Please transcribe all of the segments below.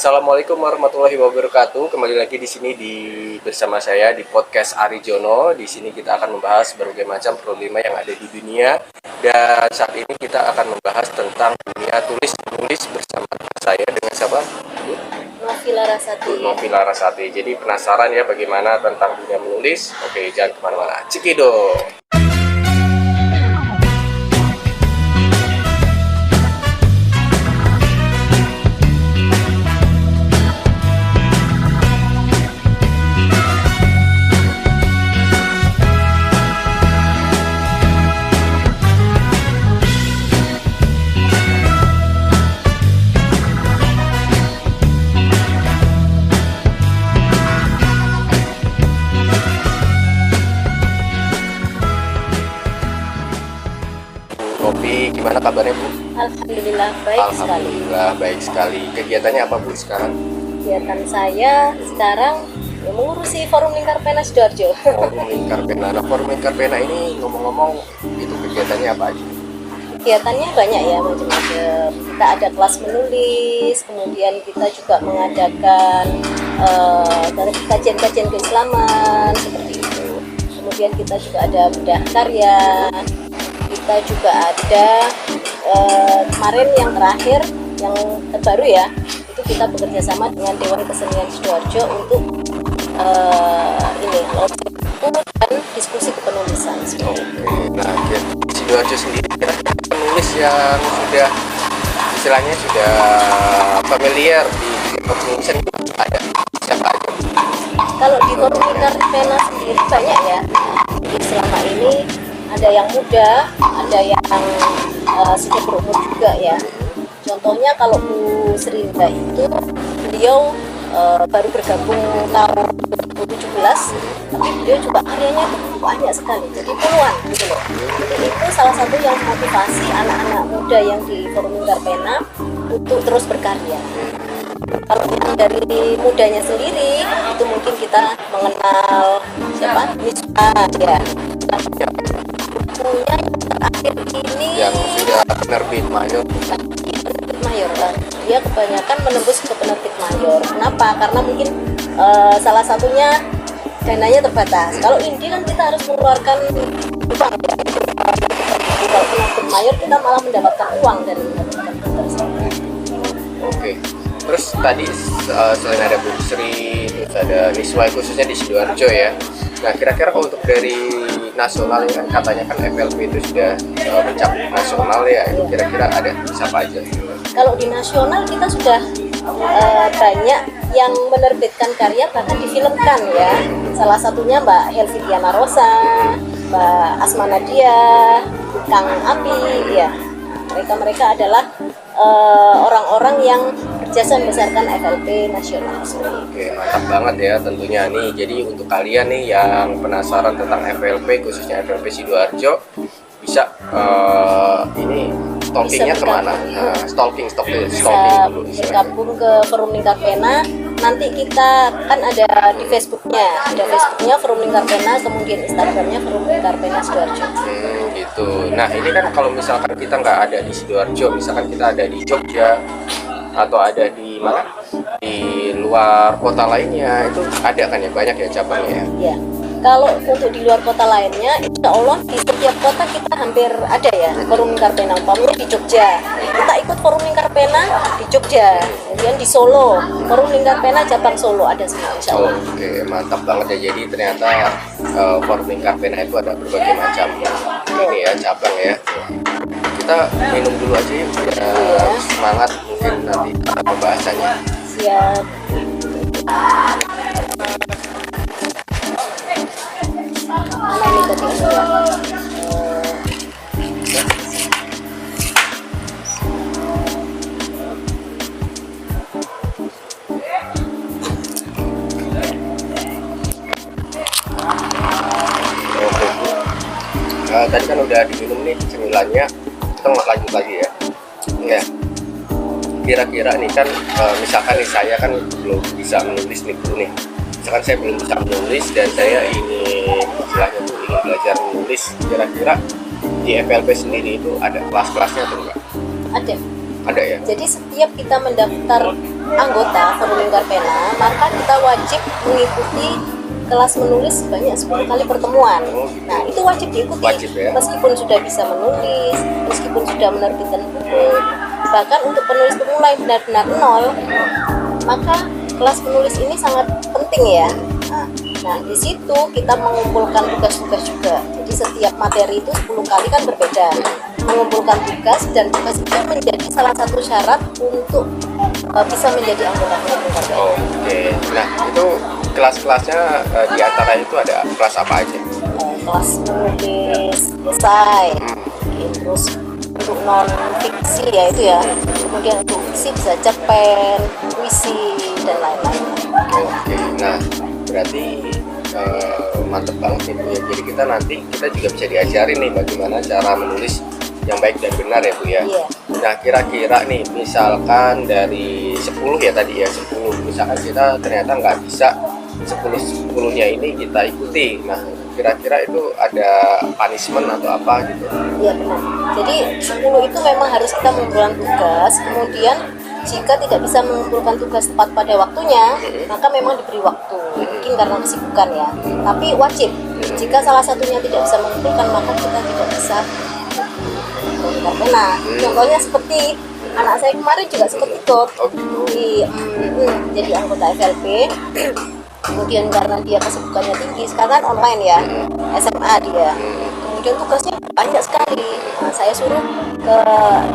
Assalamualaikum warahmatullahi wabarakatuh. Kembali lagi di sini bersama saya di podcast Ari Jono. Di sini kita akan membahas berbagai macam problema yang ada di dunia. Dan saat ini kita akan membahas tentang dunia tulis-menulis bersama saya dengan siapa? Novi Larasati. Novi Larasati. Jadi penasaran ya bagaimana tentang dunia menulis? Oke, jangan kemana-mana. Cikido. Novi, gimana kabarnya Bu? Alhamdulillah baik sekali. Alhamdulillah baik sekali. Kegiatannya apa Bu sekarang? Kegiatan saya sekarang mengurusi Forum Lingkar Pena Sidoarjo. Forum Lingkar Pena. Nah, Forum Lingkar Pena ini ngomong-ngomong itu kegiatannya apa aja? Kegiatannya banyak ya, macam-macam. Kita ada kelas menulis, kemudian kita juga mengadakan kajian-kajian keislaman seperti itu. Kemudian kita juga ada bedah karya. Kita juga ada kemarin yang terakhir, yang terbaru ya, itu kita bekerja sama dengan Dewan Kesenian Sidoarjo untuk dan diskusi kepenulisan. Nah, Sidoarjo sendiri kira-kira penulis yang sudah istilahnya sudah familiar di penulisan itu ada siapa aja? Kalau di Forum Lingkar Pena sendiri banyak ya. Jadi selama ini ada yang muda, ada yang sudah berumur juga ya. Contohnya kalau Bu Serinda itu, beliau baru bergabung tahun 2017, tapi beliau juga karyanya banyak sekali, jadi puluhan gitu loh. Jadi itu salah satu yang motivasi anak-anak muda yang di Forum Lingkar Pena untuk terus berkarya. Kalau yang dari mudanya sendiri, itu mungkin kita mengenal siapa? Miswa ya. Bukunya yang terakhir ini Yang sudah penerbit mayor. Penerbit mayor lah. Dia kebanyakan menembus ke penerbit mayor. Kenapa? Karena mungkin salah satunya dananya terbatas. Kalau indie kan kita harus mengeluarkan uang ya. Kalau penerbit mayor kita malah mendapatkan uang dari penerbit tersebut. Oke. Terus tadi selain ada Bu Sri, terus ada Niswai khususnya di Sidoarjo ya. Nah, kira-kira kalau untuk dari nasional ya, kan katanya kan FLP itu sudah mencapai nasional ya. Itu kira-kira ada siapa aja? Kalau di nasional kita sudah banyak yang menerbitkan karya bahkan difilmkan ya. Salah satunya Mbak Helvidiana Rosa, Mbak Asma Nadia, Kang Api ya. Mereka adalah orang-orang yang berjasa membesarkan FLP nasional. Oke, mantap banget ya tentunya nih. Jadi untuk kalian nih yang penasaran tentang FLP khususnya FLP Sidoarjo bisa ini stalkingnya kemana? Nah, stalking dulu. Bergabung ke Forum Lingkar Pena. Nanti kita kan ada di Facebooknya, Forum Lingkar Pena, kemudian Instagramnya Forum Lingkar Pena Sidoarjo. Gitu. Nah ini kan kalau misalkan kita nggak ada di Sidoarjo, misalkan kita ada di Jogja atau ada di mana? Di luar kota lainnya itu ada kan ya, banyak ya cabangnya. Ya. Kalau untuk di luar kota lainnya, insya Allah di setiap kota kita hampir ada ya Forum Lingkar Pena. Umpamanya di Jogja, kita ikut Forum Lingkar Pena di Jogja. Kemudian di Solo, Forum Lingkar Pena cabang Solo ada semua insya Allah. Oke, mantap banget ya. Jadi ternyata Forum Lingkar Pena itu ada berbagai macam ini ya, cabang ya. Kita minum dulu aja yuk, biar semangat mungkin nanti pembahasannya. Siap. Mana ini tadi ya? Tadi kan udah diminum nih cemilannya, kita mau lanjut lagi ya. Ya, kira-kira nih kan misalkan nih saya kan belum bisa menulis nih Bu nih. Misalkan saya belum bisa menulis dan saya ingin istilahnya tuh ingin belajar menulis, kira-kira di FLP sendiri itu ada kelas-kelasnya atau enggak? Ada. Ada ya? Jadi setiap kita mendaftar anggota Forum Lingkar Pena, maka kita wajib mengikuti kelas menulis sebanyak 10 kali pertemuan. Nah, itu wajib diikuti. Wajib, ya? Meskipun sudah bisa menulis, meskipun sudah menerbitkan buku, bahkan untuk penulis pemula yang benar-benar nol, maka kelas menulis ini sangat penting ya. Nah, di situ kita mengumpulkan tugas-tugas juga. Jadi setiap materi itu 10 kali kan berbeda. Mengumpulkan tugas, dan tugas itu menjadi salah satu syarat untuk bisa menjadi anggota Forum Lingkar Pena. Oke, nah itu kelas-kelasnya di antara itu ada kelas apa aja? Kelas menulis esai, terus untuk non fiksi ya itu ya, kemudian untuk fiksi bisa cerpen, puisi, dan lain-lain. Oke, nah berarti mantep banget nih Bu ya. Jadi kita juga bisa diajarin nih bagaimana cara menulis yang baik dan benar ya Bu ya. Iya. Nah kira-kira nih misalkan dari 10 ya tadi ya, 10 misalkan kita ternyata nggak bisa 10-10-nya ini kita ikuti. Nah kira-kira itu ada punishment atau apa gitu? Iya benar. Jadi 10 itu memang harus kita mengumpulkan tugas, kemudian jika tidak bisa mengumpulkan tugas tepat pada waktunya, maka memang diberi waktu. Mungkin karena kesibukan ya. Tapi wajib. Jika salah satunya tidak bisa mengumpulkan, maka kita tidak bisa Lingkar Pena. Contohnya seperti anak saya kemarin juga seperti itu. Jadi anggota FLP. Kemudian karena dia kesibukannya tinggi, sekarang kan online ya, SMA dia. Kemudian tugasnya banyak sekali. Nah, saya suruh ke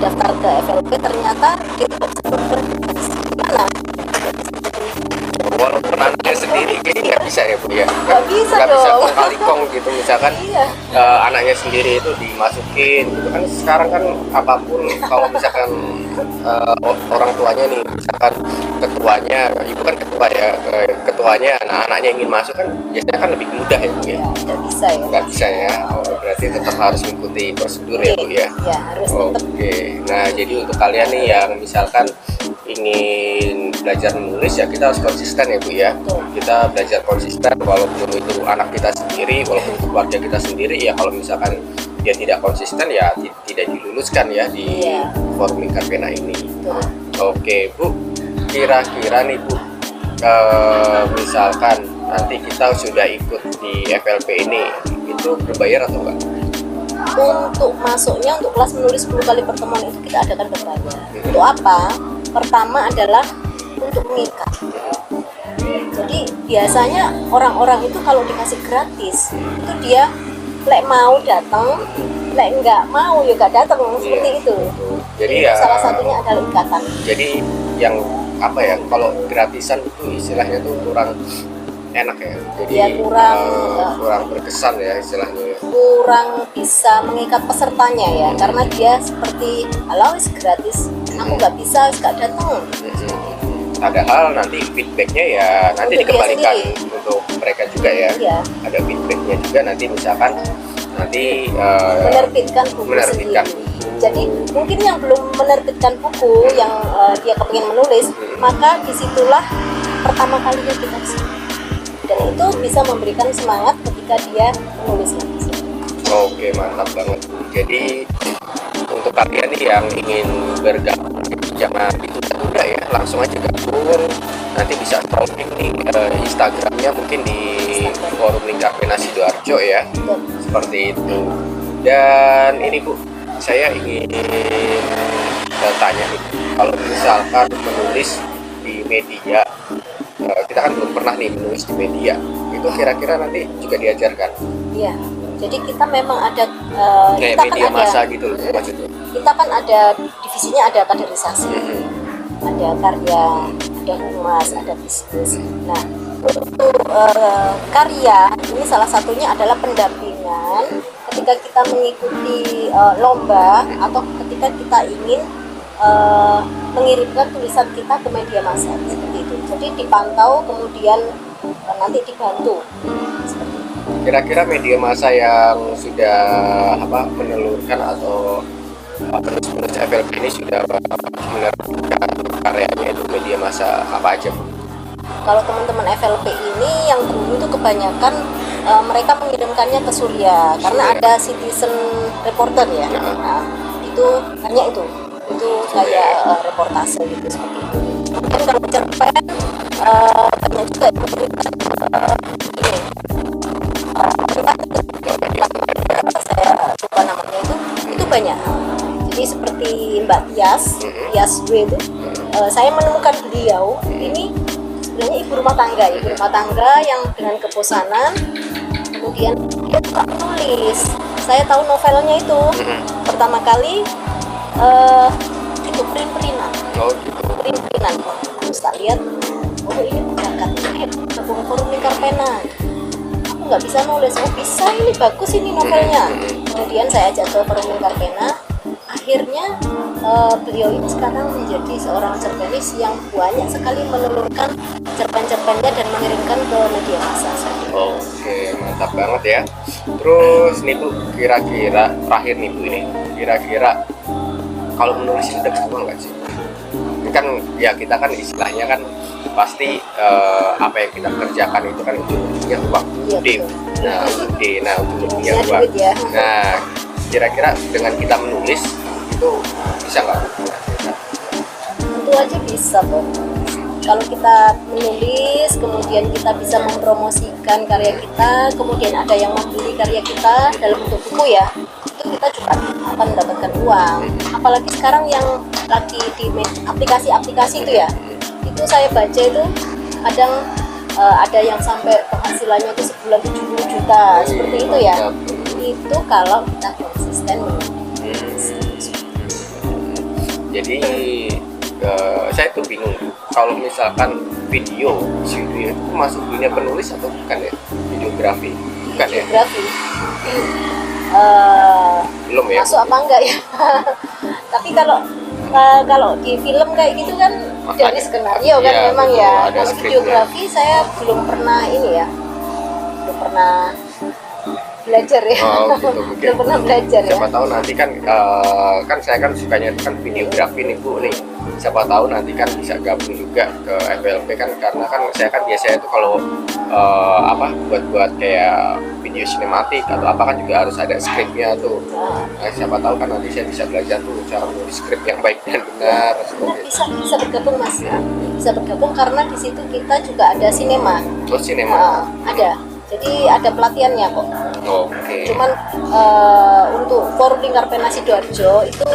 daftar ke FLP, ternyata dia tidak bisa bertugas. Gimana? Walaupun anaknya sendiri kayaknya nggak bisa ya Bu ya. Nggak bisa Nggak bisa dong. kong kali kong gitu misalkan. Iya. Anaknya sendiri itu dimasukin gitu kan. Sekarang kan apapun kalau misalkan orang tuanya nih, misalkan ketuanya, ibu kan ketua ya, ketuanya, nah anaknya ingin masuk kan biasanya kan lebih mudah ya Bu ya. Nggak bisa ya. Nggak bisa ya. Oh, berarti tetap harus mengikuti prosedur ya Bu ya. Ya harus tetap. Oke, nah jadi untuk kalian nih yang misalkan ingin belajar menulis ya kita harus konsisten ya Bu ya. Betul. Kita belajar konsisten walaupun itu anak kita sendiri, walaupun itu keluarga kita sendiri ya. Kalau misalkan dia tidak konsisten ya tidak diluluskan ya di Iya. Forum Lingkar Pena ini. Betul. Oke Bu, kira-kira nih Bu, misalkan nanti kita sudah ikut di FLP ini, itu berbayar atau enggak? Untuk masuknya untuk kelas menulis 10 kali pertemuan itu kita adakan berbayar. Untuk apa? Pertama adalah untuk mengikat. Jadi biasanya orang-orang itu kalau dikasih gratis itu dia lek mau datang, lek nggak mau ya nggak datang, seperti itu. Jadi Itu ya salah satunya adalah ikatan. jadi yang apa ya, kalau gratisan itu istilahnya tuh kurang enak ya, jadi Ya, kurang berkesan ya istilahnya ya. Kurang bisa mengikat pesertanya ya, karena dia seperti halo wis gratis, aku nggak bisa, wis nggak datang. Padahal nanti feedbacknya ya nanti Untuk dia dikembalikan sendiri. untuk mereka juga ya. Iya. Ada feedbacknya juga nanti misalkan nanti Menerbitkan buku menerbitkan sendiri. buku. Jadi mungkin yang belum menerbitkan buku yang dia kepingin menulis, maka disitulah pertama kalinya kita kesini. Dan itu bisa memberikan semangat ketika dia menulis lagi. Oke, mantap banget. Jadi untuk kalian nih yang ingin bergabung jangan ditunda-tunda ya, langsung aja gabung. Nanti bisa stalking nih Instagramnya mungkin di Forum Lingkar Pena Sidoarjo ya, seperti itu. Dan ini Bu, saya ingin tanya nih, kalau misalkan menulis di media, kita kan belum pernah nih menulis di media, itu kira-kira nanti juga diajarkan Iya. Jadi kita memang ada kayak kita media kan massa ada, gitu loh maksudnya. kita kan ada divisinya, ada kaderisasi, ada karya, ada humas, ada bisnis. Nah, untuk karya ini salah satunya adalah pendampingan ketika kita mengikuti lomba atau ketika kita ingin mengirimkan tulisan kita ke media massa seperti itu. Jadi dipantau kemudian nanti dibantu. Seperti itu. Kira-kira media massa yang sudah menelurkan atau penulis FLP ini sudah menerbitkan karyanya itu media massa apa aja Bu? Kalau teman-teman FLP ini yang dulu itu kebanyakan mereka mengirimkannya ke Surya karena ada citizen reporter ya. Nah, itu hanya itu kayak reportase gitu seperti itu. Kemudian kalau cerpen banyak juga yang memberikan ini saya lupa namanya itu banyak. Jadi seperti Mbak Tias W itu, saya menemukan beliau ini sebenarnya ibu rumah tangga yang dengan kebosanan kemudian dia suka menulis. Saya tahu novelnya itu pertama kali itu print-printan. Print-printan. Terus tak lihat, oh ini bakat ini gabung forum lingkar pena. Aku nggak bisa nulis, oh bisa, ini bagus ini novelnya. Kemudian saya ajak ke forum lingkar pena. Akhirnya beliau ini sekarang menjadi seorang cerpenis yang banyak sekali menelurkan cerpen-cerpennya dan mengirimkan ke media massa. Oke, mantap banget ya. Terus nih Bu, kira-kira terakhir nih Bu, ini kira-kira kalau menulis itu udah gampang nggak sih? Ini kan ya kita kan istilahnya kan pasti apa yang kita kerjakan itu kan ujung-ujungnya uang. Iya, Nah ujung-ujungnya Ya, uang. duit ya. Nah kira-kira dengan kita menulis itu bisa nggak? Tentu aja bisa kok. Kalau kita menulis, kemudian kita bisa mempromosikan karya kita, kemudian ada yang membeli karya kita dalam bentuk buku ya, itu kita juga akan mendapatkan uang. Apalagi sekarang yang lagi di aplikasi-aplikasi itu ya, itu saya baca itu kadang ada yang sampai penghasilannya itu sebulan 70 juta, seperti itu ya. Itu kalau kita konsisten menulis. Jadi saya tuh bingung kalau misalkan video itu masuk dunia penulis atau bukan ya? Videografi bukan ya? Videografi Belum ya? masuk apa enggak ya? Tapi kalau di film kayak gitu kan dari skenario kan Iya, memang betul, ya. ada Kalau skripnya. videografi saya belum pernah ini ya, belum pernah belajar ya. Oh gitu mungkin. Belum pernah belajar ya. Siapa tahu nanti kan kan saya kan sukanya itu kan videografi nih Bu nih. Siapa tahu nanti kan bisa gabung juga ke FLP kan, karena kan saya kan biasanya itu kalau buat kayak video sinematik atau apa kan juga harus ada skripnya tuh. Nah, siapa tahu kan nanti saya bisa belajar tuh cara menulis skrip yang baik dan benar Nah, seperti itu. bisa bergabung Mas. Bisa bergabung karena di situ kita juga ada sinema. Terus sinema. Ada. Jadi ada pelatihannya kok. Oke. Cuman untuk forum lingkar pena Sidoarjo itu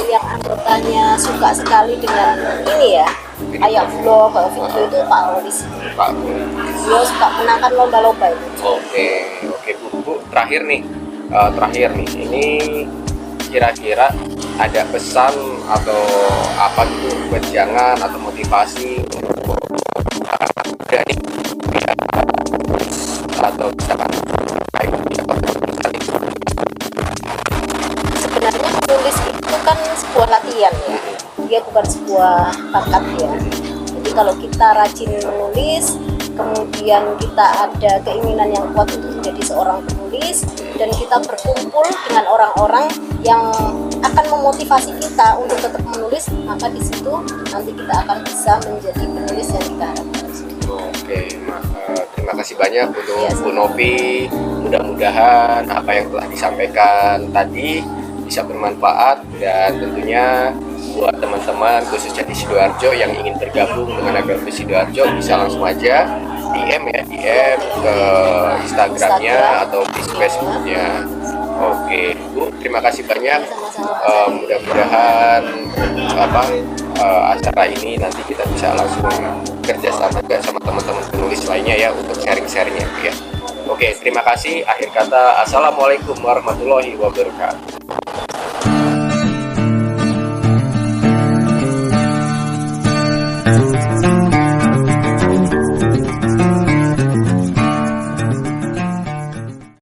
yang anggotanya suka sekali dengan ini ya, kayak vlog, video itu Pak Rolis. Pak. Dia suka menangkan lomba-lomba itu. Oke Bu, terakhir nih, ini kira-kira ada pesan atau apa gitu wejangan atau motivasi untuk berani atau misalkan kayak Sebenarnya menulis itu kan sebuah latihan ya, dia bukan sebuah bakat ya. Jadi kalau kita rajin menulis, kemudian kita ada keinginan yang kuat untuk menjadi seorang penulis, dan kita berkumpul dengan orang-orang yang akan memotivasi kita untuk tetap menulis, maka di situ nanti kita akan bisa menjadi penulis yang kita harapkan. Oke, terima kasih banyak untuk Iya, Bu Novi. Mudah-mudahan apa yang telah disampaikan tadi bisa bermanfaat, dan tentunya buat teman-teman khususnya di Sidoarjo yang ingin bergabung dengan FLP Sidoarjo bisa langsung aja DM ke Instagramnya atau di Facebooknya. Oke Bu, terima kasih banyak. Mudah-mudahan acara ini nanti kita bisa langsung kerjasama juga sama teman-teman penulis lainnya ya untuk sharing-sharingnya ya. Oke, terima kasih. Akhir kata, assalamualaikum warahmatullahi wabarakatuh.